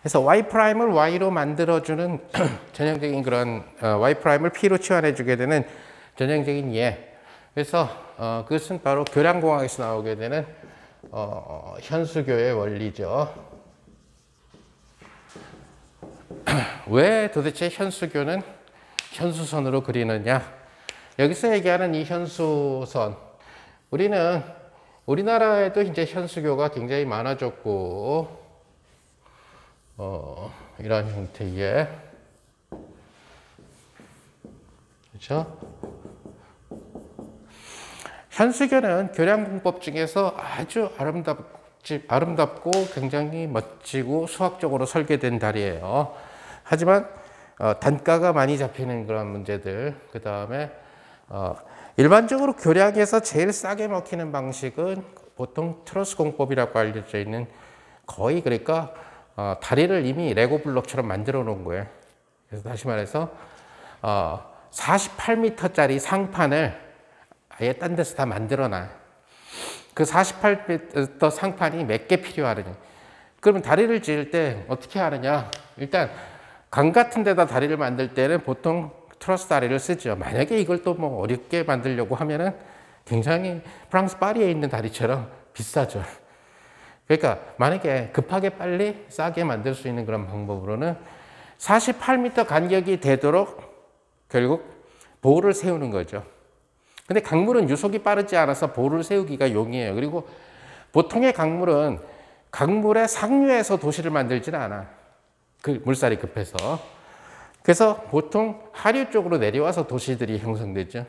그래서 y''을 y로 만들어주는 전형적인 그런 y''을 p로 치환해주게 되는 전형적인 예. 그래서 그것은 바로 교량공학에서 나오게 되는 현수교의 원리죠. 왜 도대체 현수교는 현수선으로 그리느냐? 여기서 얘기하는 이 현수선, 우리나라에도 이제 현수교가 굉장히 많아졌고, 이런 형태의, 그렇죠? 현수교는 교량공법 중에서 아주 아름답고 굉장히 멋지고 수학적으로 설계된 다리예요. 하지만 단가가 많이 잡히는 그런 문제들, 그 다음에 일반적으로 교량에서 제일 싸게 먹히는 방식은 보통 트러스 공법이라고 알려져 있는, 거의 그러니까 다리를 이미 레고 블록처럼 만들어 놓은 거예요. 그래서 다시 말해서 48m짜리 상판을 아예 딴 데서 다 만들어 놔. 그 48m 상판이 몇 개 필요하느냐. 그러면 다리를 지을 때 어떻게 하느냐. 일단 강 같은 데다 다리를 만들 때는 보통 트러스 다리를 쓰죠. 만약에 이걸 또 뭐 어렵게 만들려고 하면은 굉장히 프랑스 파리에 있는 다리처럼 비싸죠. 그러니까 만약에 급하게 빨리 싸게 만들 수 있는 그런 방법으로는 48m 간격이 되도록 결국 보를 세우는 거죠. 근데 강물은 유속이 빠르지 않아서 보를 세우기가 용이해요. 그리고 보통의 강물은 강물의 상류에서 도시를 만들지는 않아. 그 물살이 급해서. 그래서 보통 하류 쪽으로 내려와서 도시들이 형성되죠.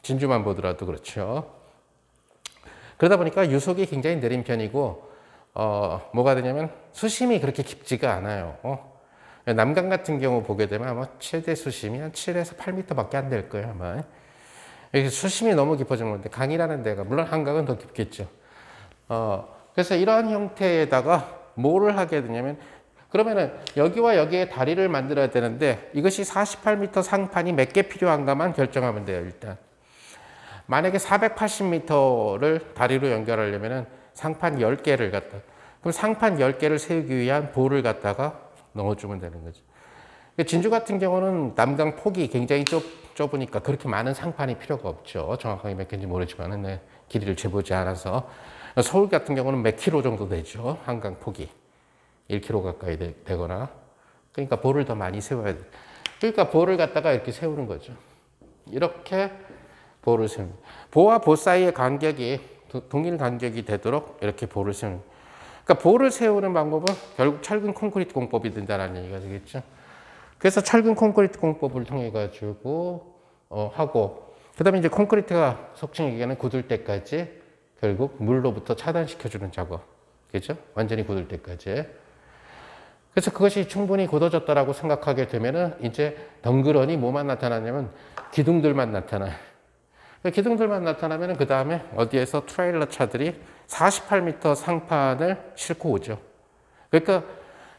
진주만 보더라도 그렇죠. 그러다 보니까 유속이 굉장히 느린 편이고, 뭐가 되냐면 수심이 그렇게 깊지가 않아요. 남강 같은 경우 보게 되면 아마 최대 수심이 한 7에서 8m밖에 안 될 거예요, 아마. 여기 수심이 너무 깊어지는 건데, 강이라는 데가, 물론 한강은 더 깊겠죠. 그래서 이러한 형태에다가 뭐를 하게 되냐면, 그러면은 여기와 여기에 다리를 만들어야 되는데, 이것이 48m 상판이 몇 개 필요한가만 결정하면 돼요, 일단. 만약에 480m를 다리로 연결하려면은 상판 10개를 갖다, 그럼 상판 10개를 세우기 위한 보를 갖다가 넣어주면 되는 거죠. 진주 같은 경우는 남강 폭이 굉장히 좁으니까 그렇게 많은 상판이 필요가 없죠. 정확하게 몇 개인지 모르지만 길이를 재보지 않아서. 서울 같은 경우는 몇 킬로 정도 되죠. 한강 폭이 1킬로 가까이 되거나. 그러니까 보를 더 많이 세워야 돼. 그러니까 보를 갖다가 이렇게 세우는 거죠. 이렇게 보를 세우는. 보와 보 사이의 간격이 동일 간격이 되도록 이렇게 보를 세우는. 그러니까 보를 세우는 방법은 결국 철근 콘크리트 공법이 된다는 얘기가 되겠죠. 그래서 철근 콘크리트 공법을 통해 가지고 하고, 그다음에 이제 콘크리트가 속칭 얘기하는 굳을 때까지 결국 물로부터 차단시켜주는 작업, 그죠? 완전히 굳을 때까지. 그래서 그것이 충분히 굳어졌다라고 생각하게 되면은 이제 덩그러니 뭐만 나타나냐면 기둥들만 나타나요. 기둥들만 나타나면은 그 다음에 어디에서 트레일러 차들이 48m 상판을 싣고 오죠. 그러니까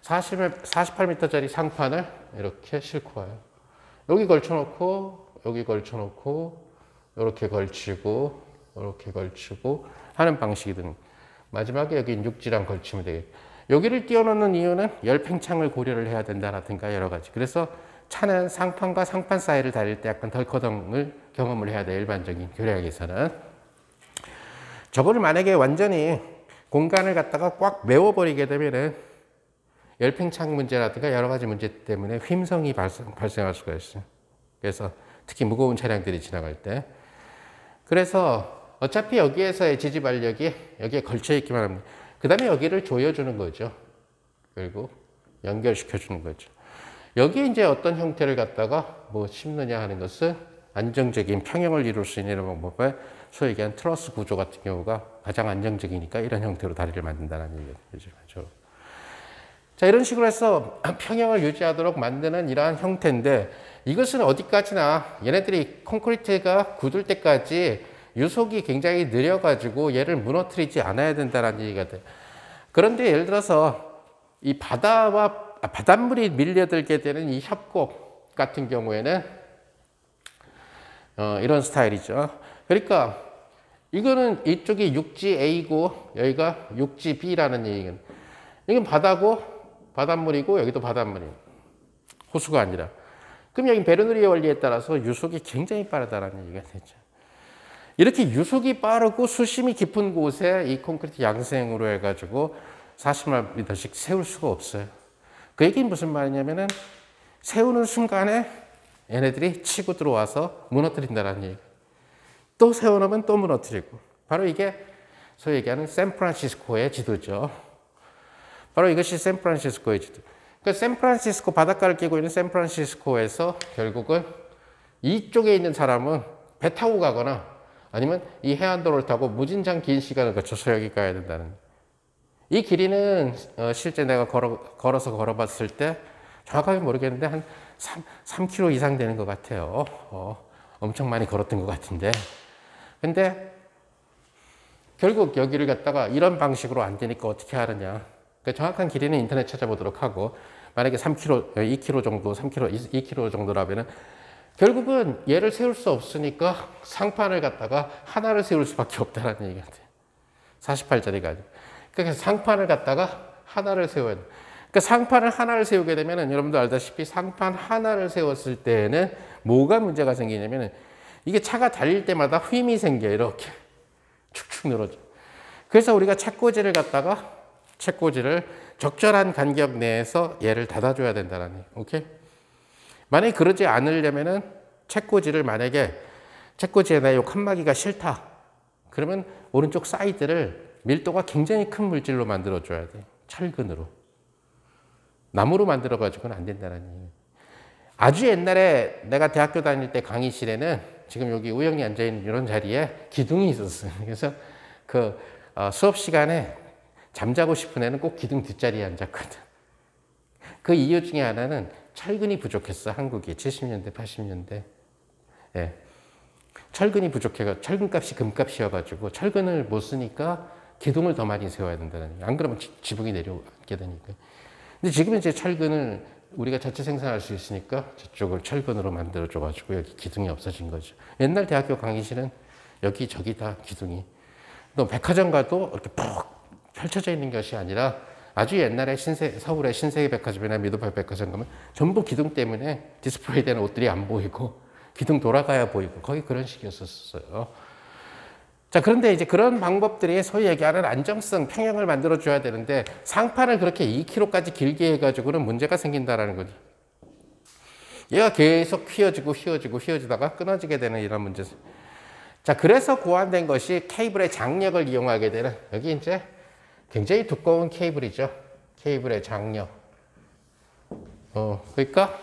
48m짜리 상판을 이렇게 싣고 와요. 여기 걸쳐놓고, 여기 걸쳐놓고, 이렇게 걸치고, 이렇게 걸치고 하는 방식이 든. 마지막에 여기 육지랑 걸치면 되겠죠. 여기를 띄워놓는 이유는 열팽창을 고려를 해야 된다라든가 여러 가지. 그래서 차는 상판과 상판 사이를 다닐 때 약간 덜커덩을 경험을 해야 돼요. 일반적인 교량에서는. 저거를 만약에 완전히 공간을 갖다가 꽉 메워버리게 되면은 열팽창 문제라든가 여러 가지 문제 때문에 휨성이 발생할 수가 있어요. 그래서 특히 무거운 차량들이 지나갈 때. 그래서 어차피 여기에서의 지지 발력이 여기에 걸쳐 있기만 합니다. 그 다음에 여기를 조여주는 거죠. 결국 연결시켜주는 거죠. 여기에 이제 어떤 형태를 갖다가 뭐 심느냐 하는 것은 안정적인 평형을 이룰 수 있는 방법에 소위 얘기한 트러스 구조 같은 경우가 가장 안정적이니까 이런 형태로 다리를 만든다는 얘기죠. 자, 이런 식으로 해서 평형을 유지하도록 만드는 이러한 형태인데, 이것은 어디까지나 얘네들이 콘크리트가 굳을 때까지 유속이 굉장히 느려가지고 얘를 무너뜨리지 않아야 된다는 얘기가 돼요. 그런데 예를 들어서 이 바닷물이 밀려들게 되는 이 협곡 같은 경우에는 이런 스타일이죠. 그러니까 이거는 이쪽이 육지 A고 여기가 육지 B라는 얘기는, 이건 바다고 바닷물이고 여기도 바닷물이고 호수가 아니라. 그럼 여기 베르누리의 원리에 따라서 유속이 굉장히 빠르다는 얘기가 되죠. 이렇게 유속이 빠르고 수심이 깊은 곳에 이 콘크리트 양생으로 해가지고 40만 미터씩 세울 수가 없어요. 그 얘기는 무슨 말이냐면은 세우는 순간에 얘네들이 치고 들어와서 무너뜨린다는 얘기. 또 세워놓으면 또 무너뜨리고. 바로 이게 소위 얘기하는 샌프란시스코의 지도죠. 바로 이것이 샌프란시스코의 지도. 그 샌프란시스코 바닷가를 끼고 있는 샌프란시스코에서 결국은 이쪽에 있는 사람은 배 타고 가거나 아니면 이 해안도로를 타고 무진장 긴 시간을 거쳐서 여기 가야 된다는. 이 길이는 실제 내가 걸어서 걸어봤을 때 정확하게 모르겠는데 한 3km 이상 되는 것 같아요. 엄청 많이 걸었던 것 같은데. 근데 결국 여기를 갖다가 이런 방식으로 안 되니까 어떻게 하느냐. 그 정확한 길이는 인터넷 찾아보도록 하고 만약에 3km, 2km 정도, 3km, 2km 정도라면은 결국은 얘를 세울 수 없으니까 상판을 갖다가 하나를 세울 수밖에 없다는 얘기가 돼요. 48짜리가 아니고. 그래서 상판을 갖다가 하나를 세워야 돼요. 그러니까 상판을 하나를 세우게 되면은 여러분도 알다시피 상판 하나를 세웠을 때는 뭐가 문제가 생기냐면은 이게 차가 달릴 때마다 휨이 생겨 이렇게 축축 늘어져. 그래서 우리가 채꽂이를 갖다가 채꽂이를 적절한 간격 내에서 얘를 닫아줘야 된다는 얘기. 오케이? 만약에 그러지 않으려면은 채꽂이를 만약에 채꽂이에 나 요 칸막이가 싫다. 그러면 오른쪽 사이드를 밀도가 굉장히 큰 물질로 만들어줘야 돼. 철근으로. 나무로 만들어가지고는 안 된다는 얘기예요. 아주 옛날에 내가 대학교 다닐 때 강의실에는 지금 여기 우영이 앉아있는 이런 자리에 기둥이 있었어요. 그래서 그 수업 시간에 잠자고 싶은 애는 꼭 기둥 뒷자리에 앉았거든. 그 이유 중에 하나는 철근이 부족했어. 한국이 70년대, 80년대. 예. 철근이 부족해가 철근값이 금값이어가지고 철근을 못 쓰니까 기둥을 더 많이 세워야 된다는 얘기예요. 안 그러면 지붕이 내려오게 되니까. 근데 지금은 이제 철근을 우리가 자체 생산할 수 있으니까 저쪽을 철근으로 만들어줘가지고 여기 기둥이 없어진 거죠. 옛날 대학교 강의실은 여기 저기 다 기둥이. 또 백화점 가도 이렇게 푹 펼쳐져 있는 것이 아니라 아주 옛날에 서울의 신세계 백화점이나 미드팔 백화점 가면 전부 기둥 때문에 디스플레이 되는 옷들이 안 보이고 기둥 돌아가야 보이고 거의 그런 식이었었어요. 자, 그런데 이제 그런 방법들이 소위 얘기하는 안정성, 평형을 만들어줘야 되는데 상판을 그렇게 2km까지 길게 해가지고는 문제가 생긴다라는 거지. 얘가 계속 휘어지다가 끊어지게 되는 이런 문제. 자, 그래서 고안된 것이 케이블의 장력을 이용하게 되는 여기 이제 굉장히 두꺼운 케이블이죠. 케이블의 장력. 그러니까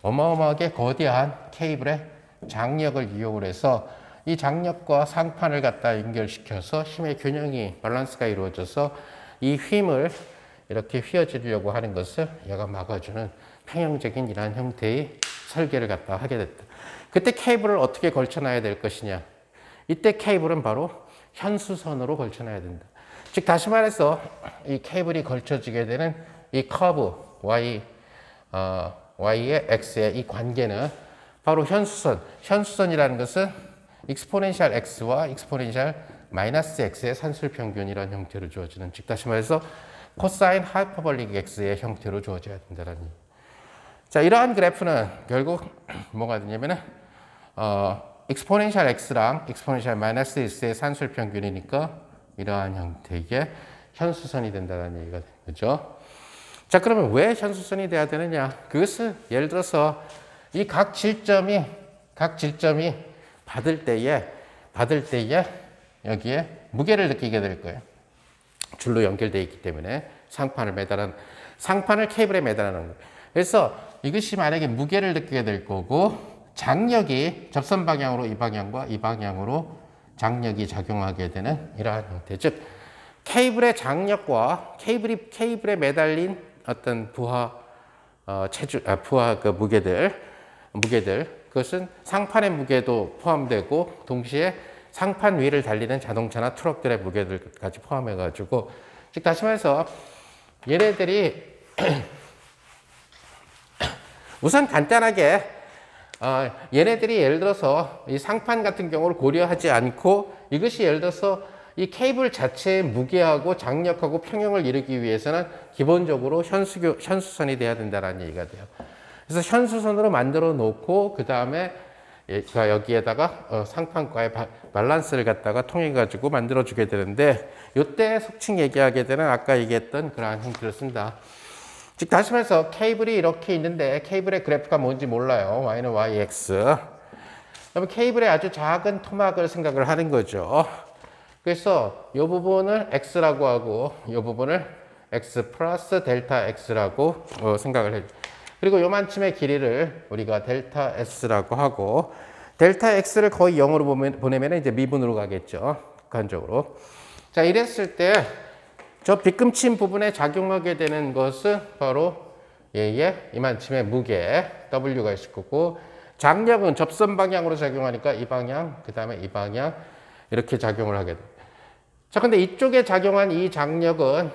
어마어마하게 거대한 케이블의 장력을 이용을 해서 이 장력과 상판을 갖다 연결시켜서 힘의 균형이 밸런스가 이루어져서 이 힘을 이렇게 휘어지려고 하는 것을 얘가 막아주는 평형적인 이러한 형태의 설계를 갖다 하게 됐다. 그때 케이블을 어떻게 걸쳐놔야 될 것이냐. 이때 케이블은 바로 현수선으로 걸쳐놔야 된다. 즉 다시 말해서 이 케이블이 걸쳐지게 되는 이 커브 Y의 X의 이 관계는 바로 현수선. 현수선이라는 것은 익스포넨셜 X와 익스포넨셜 마이너스 X의 산술평균이라는 형태로 주어지는, 즉 다시 말해서 코사인 하이퍼볼릭 X의 형태로 주어져야 된다는 얘기. 자, 이러한 그래프는 결국 뭐가 되냐면은 익스포넨셜 X랑 익스포넨셜 마이너스 X의 산술평균이니까 이러한 형태의 현수선이 된다는 얘기가 되는 거죠. 자, 그러면 왜 현수선이 돼야 되느냐? 그것은 예를 들어서 이 각 질점이 받을 때에 여기에 무게를 느끼게 될 거예요. 줄로 연결되어 있기 때문에 상판을 케이블에 매달아놓은 거예요. 그래서 이것이 만약에 무게를 느끼게 될 거고 장력이 접선 방향으로 이 방향과 이 방향으로 장력이 작용하게 되는 이러한 형태. 즉 케이블의 장력과 케이블에 매달린 어떤 부하 그 무게들 그것은 상판의 무게도 포함되고 동시에 상판 위를 달리는 자동차나 트럭들의 무게들까지 포함해 가지고, 즉 다시 말해서 얘네들이 우선 간단하게 얘네들이 예를 들어서 이 상판 같은 경우를 고려하지 않고 이것이 예를 들어서 이 케이블 자체의 무게하고 장력하고 평형을 이루기 위해서는 기본적으로 현수선이 돼야 된다는 얘기가 돼요. 그래서 현수선으로 만들어 놓고 그 다음에 여기에다가 상판과의 밸런스를 갖다가 통해 가지고 만들어 주게 되는데, 이때 속칭 얘기하게 되는 아까 얘기했던 그러한 형태를 쓴다. 즉 다시 말해서 케이블이 이렇게 있는데 케이블의 그래프가 뭔지 몰라요. y는 yx. 그러면 케이블의 아주 작은 토막을 생각을 하는 거죠. 그래서 이 부분을 x라고 하고 이 부분을 x 플러스 델타 x라고 생각을 해요. 그리고 요만큼의 길이를 우리가 델타 s라고 하고, 델타 x를 거의 0으로 보내면 이제 미분으로 가겠죠. 극한적으로. 자, 이랬을 때 저 빗금친 부분에 작용하게 되는 것은 바로 얘의 이만큼의 무게 w가 있을 거고, 장력은 접선 방향으로 작용하니까 이 방향, 그 다음에 이 방향 이렇게 작용을 하게 돼요. 자, 근데 이쪽에 작용한 이 장력은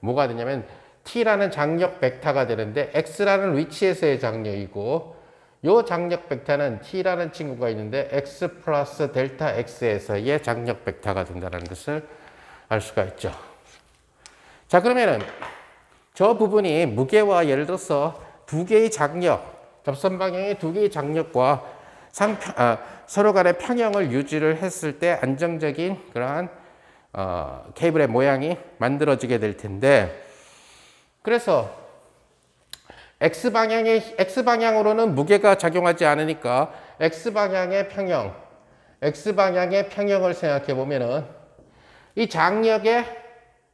뭐가 되냐면 T라는 장력 벡터가 되는데 X라는 위치에서의 장력이고, 요 장력 벡터는 T라는 친구가 있는데 X 플러스 델타 X에서의 장력 벡터가 된다는 것을 알 수가 있죠. 자, 그러면은 저 부분이 무게와 예를 들어서 두 개의 장력, 접선 방향의 두 개의 장력과 서로 간의 평형을 유지를 했을 때 안정적인 그러한 케이블의 모양이 만들어지게 될 텐데, 그래서 X방향으로는 무게가 작용하지 않으니까 X방향의 평형을 생각해 보면은 이 장력의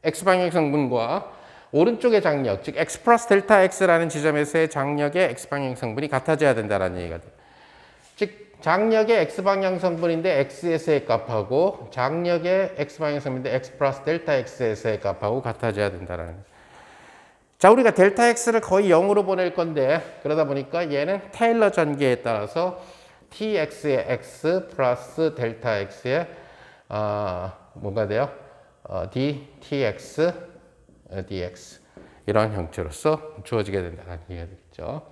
X방향 성분과 오른쪽의 장력, 즉 X 플러스 델타 X라는 지점에서의 장력의 X방향 성분이 같아져야 된다는 얘기가 돼요. 즉 장력의 X방향 성분인데 X에서의 값하고 장력의 X방향 성분인데 X 플러스 델타 X에서의 값하고 같아져야 된다는 거예요. 자, 우리가 델타 X를 거의 0으로 보낼 건데, 그러다 보니까 얘는 테일러 전개에 따라서 TX의 X 플러스 델타 X의 뭐가 돼요? DTX, DX 이런 형태로서 주어지게 된다는 얘기가 되겠죠.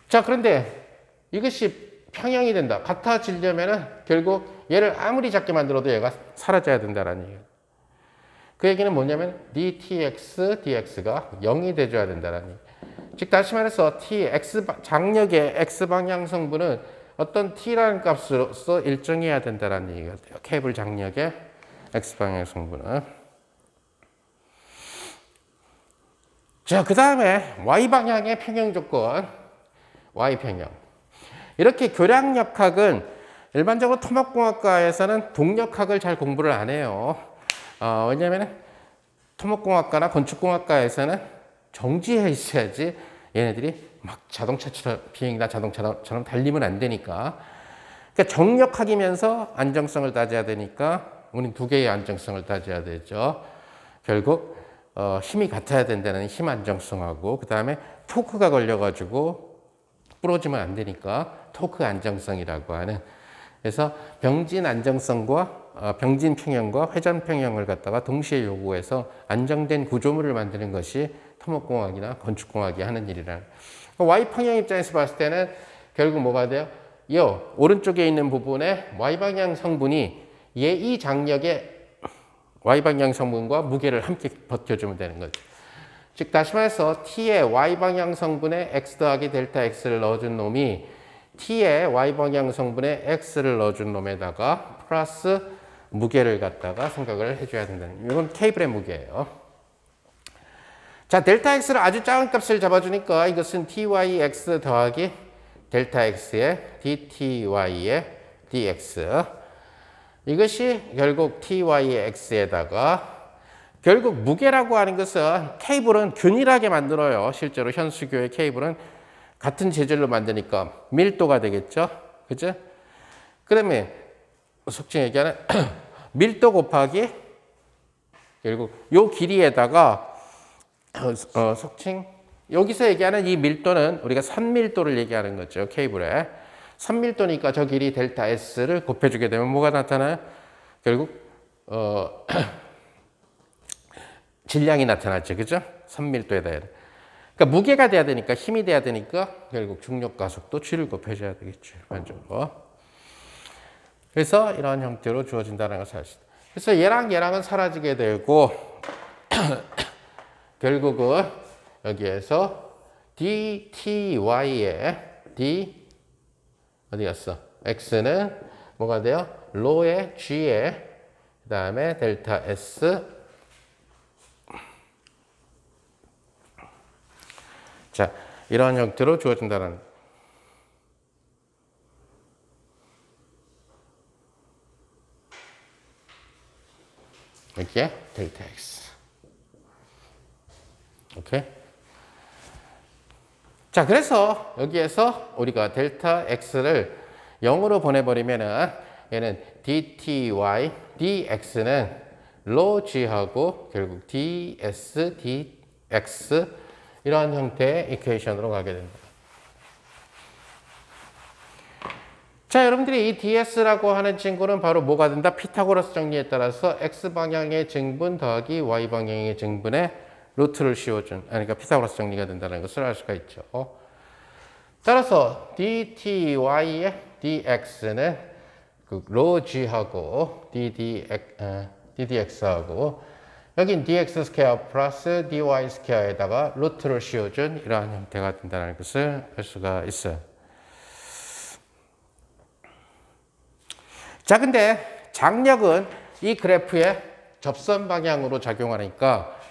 자, 그런데 이것이 평형이 된다, 같아지려면은 결국 얘를 아무리 작게 만들어도 얘가 사라져야 된다는 얘기예요. 그 얘기는 뭐냐면 dtx, dx가 0이 돼줘야 된다는 얘기. 즉 다시 말해서 장력의 x방향 성분은 어떤 t라는 값으로서 일정해야 된다는 얘기가 돼요. 케이블 장력의 x방향 성분은. 자, 그 다음에 y방향의 평형 조건, y평형. 이렇게 교량역학은 일반적으로 토목공학과에서는 동력학을 잘 공부를 안 해요. 왜냐하면 토목공학과나 건축공학과에서는 정지해 있어야지 얘네들이 막 비행이나 자동차처럼 달리면 안 되니까. 그러니까 정력학이면서 안정성을 따져야 되니까 우리는 두 개의 안정성을 따져야 되죠. 결국 힘이 같아야 된다는 힘 안정성하고, 그 다음에 토크가 걸려가지고 부러지면 안 되니까 토크 안정성이라고 하는. 그래서 병진 안정성과 병진 평형과 회전 평형을 갖다가 동시에 요구해서 안정된 구조물을 만드는 것이 토목공학이나 건축공학이 하는 일이라는. Y평형 입장에서 봤을 때는 결국 뭐가 돼요? 이 오른쪽에 있는 부분에 Y방향 성분이 이 장력의 Y방향 성분과 무게를 함께 버텨주면 되는 거죠. 즉 다시 말해서 T의 Y방향 성분에 X 더하기 델타 X를 넣어준 놈이 T의 Y방향 성분에 X를 넣어준 놈에다가 플러스 무게를 갖다가 생각을 해줘야 된다는, 이건 케이블의 무게예요. 자, 델타 X를 아주 작은 값을 잡아주니까 이것은 TYX 더하기 델타 X의 DTY의 DX. 이것이 결국 TY의 X에다가, 결국 무게라고 하는 것은 케이블은 균일하게 만들어요. 실제로 현수교의 케이블은 같은 재질로 만드니까 밀도가 되겠죠. 그죠? 그다음에 속칭 얘기하는 밀도 곱하기 결국 요 길이에다가 속칭 여기서 얘기하는 이 밀도는 우리가 선밀도를 얘기하는 거죠. 케이블에 선밀도니까 저 길이 델타 S를 곱해주게 되면 뭐가 나타나요? 결국 질량이 나타났죠. 그죠? 선밀도에다 해야 돼. 그러니까 무게가 돼야 되니까, 힘이 돼야 되니까 결국 중력 가속도 G를 곱해줘야 되겠죠. 일반적으로. 그래서 이런 형태로 주어진다는 것을 알 수 있다. 그래서 얘랑 얘랑은 사라지게 되고 결국은 여기에서 dty의 d 어디 갔어? x는 뭐가 돼요? 로의 g에 그 다음에 델타 s 자 이런 형태로 주어진다는 여기에 델타 x 오케이. 자, 그래서 여기에서 우리가 델타 x를 0으로 보내버리면은 얘는 dty, dx는 로 g하고 결국 ds, dx 이런 형태의 이퀘이션으로 가게 됩니다. 자, 여러분들이 이 ds라고 하는 친구는 바로 뭐가 된다? 피타고라스 정리에 따라서 x방향의 증분 더하기 y방향의 증분의 루트를 씌워준, 그러니까 피타고라스 정리가 된다는 것을 알 수가 있죠. 따라서 dty의 dx는 그 로 g하고 ddx하고 여긴 dx 스퀘어 플러스 dy 스퀘어에다가 루트를 씌워준 이러한 형태가 된다는 것을 알 수가 있어요. 자, 근데 장력은 이 그래프의 접선 방향으로 작용하니까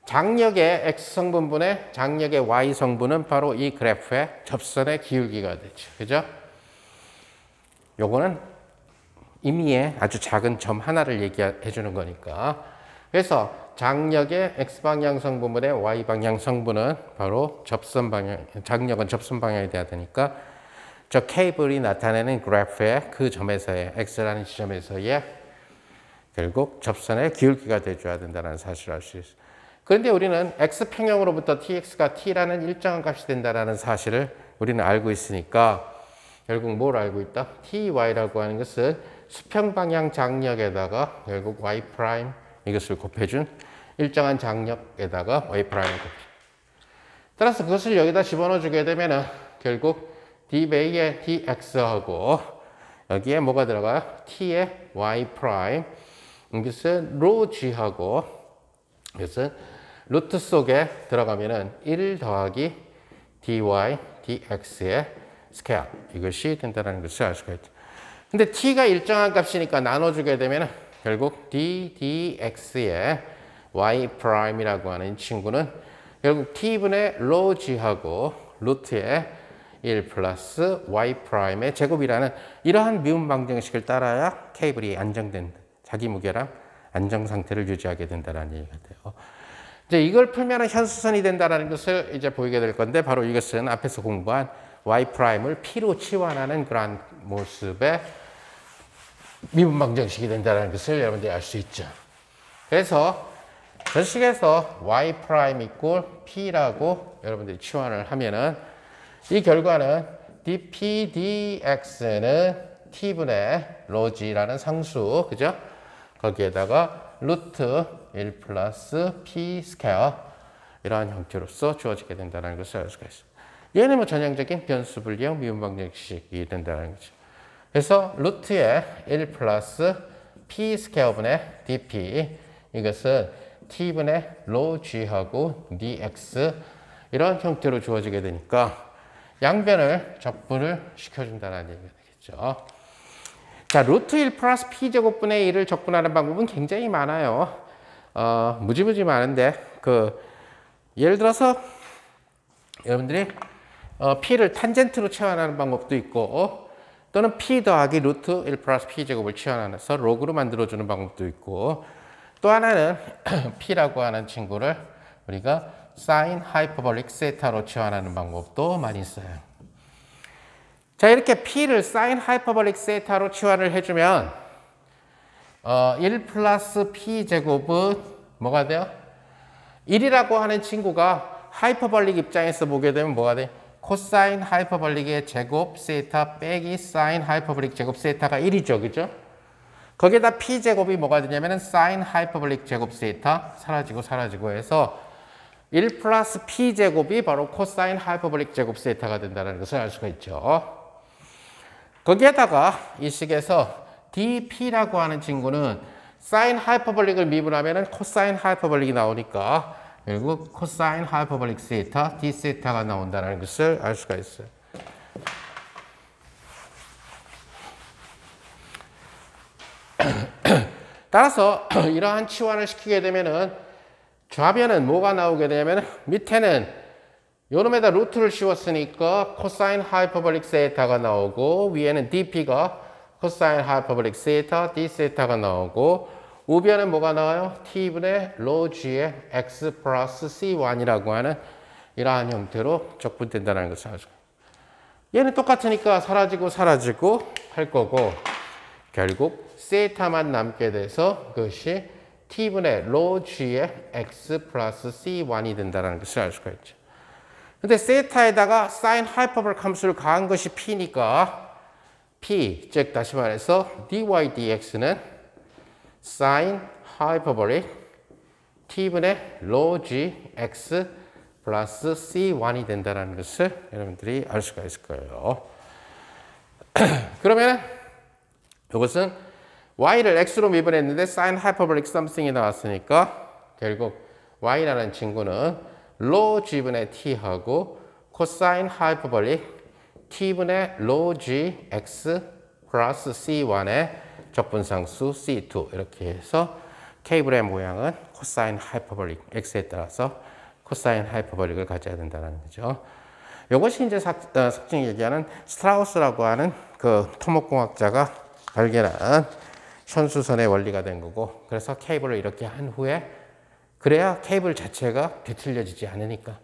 장력의 X성분분의 장력의 Y성분은 바로 이 그래프의 접선의 기울기가 되죠. 그죠? 요거는 임의의 아주 작은 점 하나를 얘기해 주는 거니까. 그래서 장력의 X방향 성분분의 Y방향 성분은 바로 접선 방향, 장력은 접선 방향이 돼야 되니까 저 케이블이 나타내는 그래프의 그 점에서의 X라는 지점에서의 결국 접선의 기울기가 돼줘야 된다는 사실을 알 수 있어요. 그런데 우리는 X평형으로부터 tx가 t라는 일정한 값이 된다는 사실을 우리는 알고 있으니까 결국 뭘 알고 있다? ty라고 하는 것은 수평 방향 장력에다가 결국 y' 이것을 곱해준 일정한 장력에다가 y' 곱해준. 따라서 그것을 여기다 집어넣어 주게 되면은 결국 dbay의 dx하고 여기에 뭐가 들어가요? t의 y'. 이것은 로 g하고 이것은 루트 속에 들어가면은 1 더하기 dy dx의 스퀘어 이것이 된다는 것을 알 수가 있죠. 근데 t가 일정한 값이니까 나눠주게 되면 결국 d dx의 y'이라고 하는 친구는 결국 t분의 로 g하고 루트의 1 플러스 y'의 제곱이라는 이러한 미분 방정식을 따라야 케이블이 안정된 자기 무게랑 안정 상태를 유지하게 된다는 얘기가 돼요. 이제 이걸 풀면 현수선이 된다는 것을 이제 보이게 될 건데 바로 이것은 앞에서 공부한 y''을 p로 치환하는 그러한 모습의 미분 방정식이 된다는 것을 여러분들이 알 수 있죠. 그래서 전식에서 y' 이꼴 p라고 여러분들이 치환을 하면은 이 결과는 dp dx는 t분의 로지라는 상수, 그죠? 거기에다가 루트 1 플러스 p 스퀘어 이러한 형태로서 주어지게 된다는 것을 알 수가 있어요. 얘는 뭐 전형적인 변수 분리형 미분 방정식이 된다는 거죠. 그래서 루트의 1 플러스 p 스퀘어분의 dp 이것은 t분의 로 g하고 dx 이런 형태로 주어지게 되니까 양변을 적분을 시켜준다는 얘기가 되겠죠. 자, 루트 1 플러스 p제곱분의 1을 적분하는 방법은 굉장히 많아요. 무지무지 많은데, 예를 들어서, 여러분들이, p를 탄젠트로 치환하는 방법도 있고, 또는 p 더하기 루트 1 플러스 p제곱을 치환해서 로그로 만들어주는 방법도 있고, 또 하나는 p라고 하는 친구를 우리가 사인 하이퍼볼릭 세타로 치환하는 방법도 많이 있어요. 자, 이렇게 p를 사인 하이퍼볼릭 세타로 치환을 해주면 1 플러스 p제곱은 뭐가 돼요? 1이라고 하는 친구가 하이퍼볼릭 입장에서 보게 되면 뭐가 돼? 코사인 하이퍼볼릭의 제곱 세타 빼기 사인 하이퍼볼릭 제곱 세타가 1이죠. 그죠? 거기에다 p제곱이 뭐가 되냐면은 사인 하이퍼볼릭 제곱 세타 사라지고 해서 1 플러스 p제곱이 바로 코사인 하이퍼볼릭 제곱 세타가 된다는 것을 알 수가 있죠. 거기에다가 이 식에서 dp라고 하는 친구는 사인 하이퍼볼릭을 미분하면 코사인 하이퍼볼릭이 나오니까 결국 코사인 하이퍼볼릭 세타 d 세타가 나온다는 것을 알 수가 있어요. 따라서 이러한 치환을 시키게 되면은 좌변은 뭐가 나오게 되냐면 밑에는 요놈에다 루트를 씌웠으니까 코사인 하이퍼볼릭 세타가 나오고 위에는 dp가 코사인 하이퍼볼릭 세타 d 세타가 나오고 우변은 뭐가 나와요? t분의 rho g의 x 플러스 c1이라고 하는 이러한 형태로 적분된다는 것을 알죠. 얘는 똑같으니까 사라지고 할 거고 결국 세타만 남게 돼서 그것이 t분의 rho g의 x 플러스 c1이 된다는 것을 알 수가 있죠. 근데 세타에다가 사인 하이퍼볼릭 함수를 가한 것이 p니까 p, 즉 다시 말해서 dy dx는 사인 하이퍼볼릭 t분의 rho g x 플러스 c1이 된다는 것을 여러분들이 알 수가 있을 거예요. 그러면 이것은 y를 x로 미분했는데 sin hyperbolic something이 나왔으니까 결국 y라는 친구는 rho g분의 t하고 cosine hyperbolic t분의 rho g x 플러스 c1의 적분상수 c2 이렇게 해서 케이블의 모양은 cosine hyperbolic x에 따라서 cosine hyperbolic을 가져야 된다는 거죠. 이것이 이제 석증이 얘기하는 스트라우스라고 하는 그 토목공학자가 발견한 현수선의 원리가 된 거고, 그래서 케이블을 이렇게 한 후에 그래야 케이블 자체가 뒤틀려지지 않으니까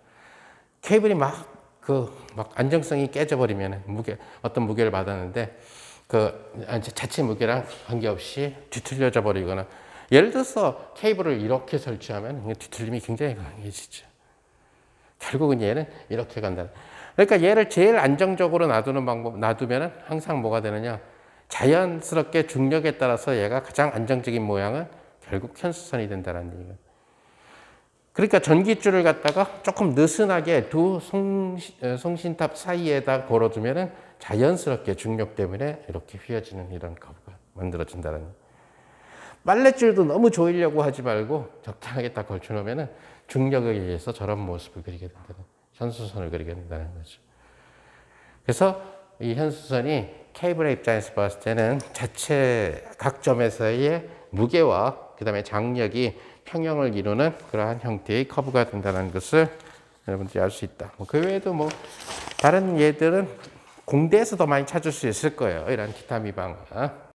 케이블이 막 안정성이 깨져버리면 어떤 무게를 받았는데 자체 무게랑 관계없이 뒤틀려져 버리거나, 예를 들어서 케이블을 이렇게 설치하면 뒤틀림이 굉장히 강해지죠. 결국은 얘는 이렇게 간다. 그러니까 얘를 제일 안정적으로 놔두면 항상 뭐가 되느냐, 자연스럽게 중력에 따라서 얘가 가장 안정적인 모양은 결국 현수선이 된다는 얘기예요. 그러니까 전기줄을 갖다가 조금 느슨하게 두 송신탑 사이에다 걸어두면 자연스럽게 중력 때문에 이렇게 휘어지는 이런 커브가 만들어진다는 거예요. 빨랫줄도 너무 조이려고 하지 말고 적당하게 딱 걸쳐놓으면 중력에 의해서 저런 모습을 그리게 된다는, 현수선을 그리게 된다는 거죠. 그래서 이 현수선이 케이블의 입장에서 봤을 때는 자체 각 점에서의 무게와 그 다음에 장력이 평형을 이루는 그러한 형태의 커브가 된다는 것을 여러분들이 알 수 있다. 그 외에도 다른 예들은 공대에서 더 많이 찾을 수 있을 거예요. 이런 기타 미방은.